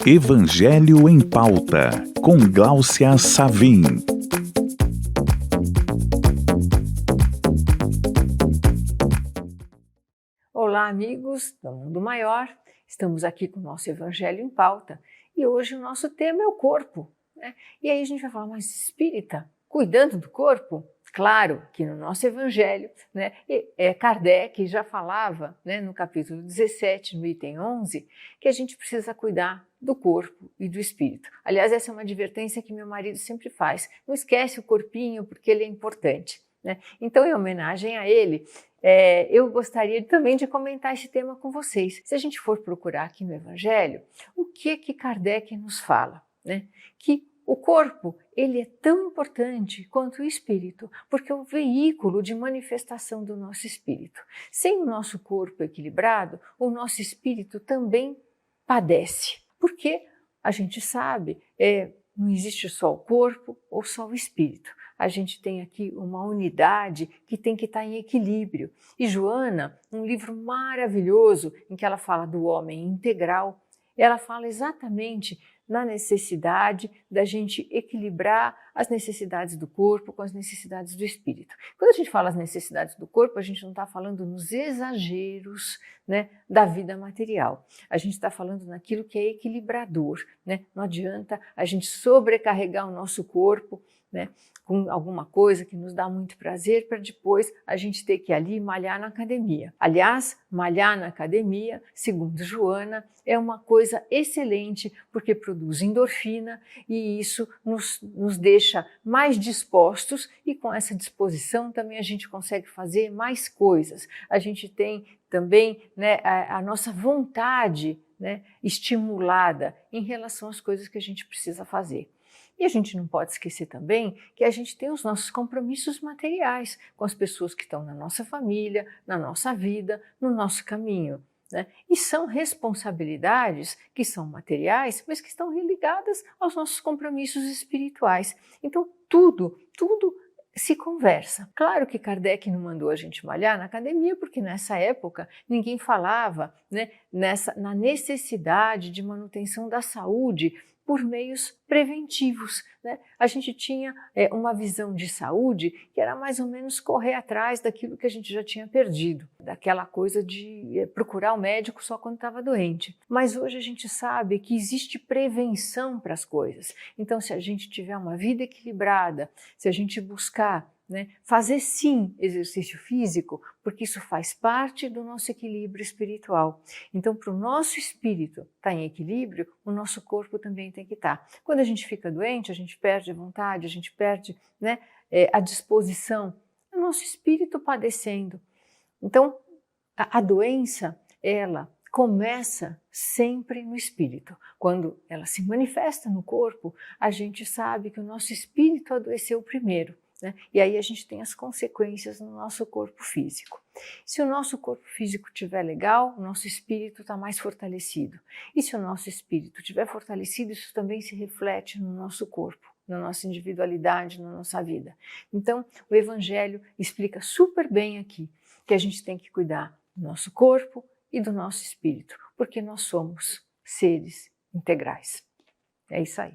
Evangelho em Pauta, com Gláucia Savim. Olá, amigos do Mundo Maior. Estamos aqui com o nosso Evangelho em Pauta e hoje o nosso tema é o corpo, né? E aí a gente vai falar, mas espírita, cuidando do corpo? Claro que no nosso Evangelho, né, Kardec já falava, né, no capítulo 17, no item 11, que a gente precisa cuidar do corpo e do espírito. Aliás, essa é uma advertência que meu marido sempre faz. Não esquece o corpinho porque ele é importante, né? Então, em homenagem a ele, eu gostaria também de comentar esse tema com vocês. Se a gente for procurar aqui no Evangelho, o que Kardec nos fala, né? Que o corpo, ele é tão importante quanto o espírito, porque é o veículo de manifestação do nosso espírito. Sem o nosso corpo equilibrado, o nosso espírito também padece. Porque a gente sabe, não existe só o corpo ou só o espírito. A gente tem aqui uma unidade que tem que estar em equilíbrio. E Joana, um livro maravilhoso em que ela fala do homem integral, ela fala exatamente na necessidade da gente equilibrar as necessidades do corpo com as necessidades do espírito. Quando a gente fala as necessidades do corpo, a gente não está falando nos exageros, né, da vida material. A gente está falando naquilo que é equilibrador, né? Não adianta a gente sobrecarregar o nosso corpo, né, com alguma coisa que nos dá muito prazer para depois a gente ter que ir ali malhar na academia. Aliás, malhar na academia, segundo Joana, é uma coisa excelente porque produz endorfina e isso nos deixa mais dispostos e com essa disposição também a gente consegue fazer mais coisas. A gente tem também, né, a nossa vontade, né, estimulada em relação às coisas que a gente precisa fazer. E a gente não pode esquecer também que a gente tem os nossos compromissos materiais com as pessoas que estão na nossa família, na nossa vida, no nosso caminho, né? E são responsabilidades que são materiais, mas que estão ligadas aos nossos compromissos espirituais. Então, tudo se conversa. Claro que Kardec não mandou a gente malhar na academia, porque nessa época ninguém falava, né, na necessidade de manutenção da saúde por meios preventivos, né? A gente tinha uma visão de saúde que era mais ou menos correr atrás daquilo que a gente já tinha perdido, daquela coisa de procurar o médico só quando estava doente. Mas hoje a gente sabe que existe prevenção para as coisas. Então, se a gente tiver uma vida equilibrada, se a gente buscar, né, fazer sim exercício físico, porque isso faz parte do nosso equilíbrio espiritual. Então, para o nosso espírito estar em equilíbrio, o nosso corpo também tem que estar. Quando a gente fica doente, a gente perde a vontade, a gente perde, né, a disposição, o nosso espírito padecendo. Então, a doença, ela começa sempre no espírito. Quando ela se manifesta no corpo, a gente sabe que o nosso espírito adoeceu primeiro, né? E aí a gente tem as consequências no nosso corpo físico. Se o nosso corpo físico estiver legal, o nosso espírito está mais fortalecido. E se o nosso espírito estiver fortalecido, isso também se reflete no nosso corpo, na nossa individualidade, na nossa vida. Então, o Evangelho explica super bem aqui que a gente tem que cuidar do nosso corpo e do nosso espírito, porque nós somos seres integrais. É isso aí.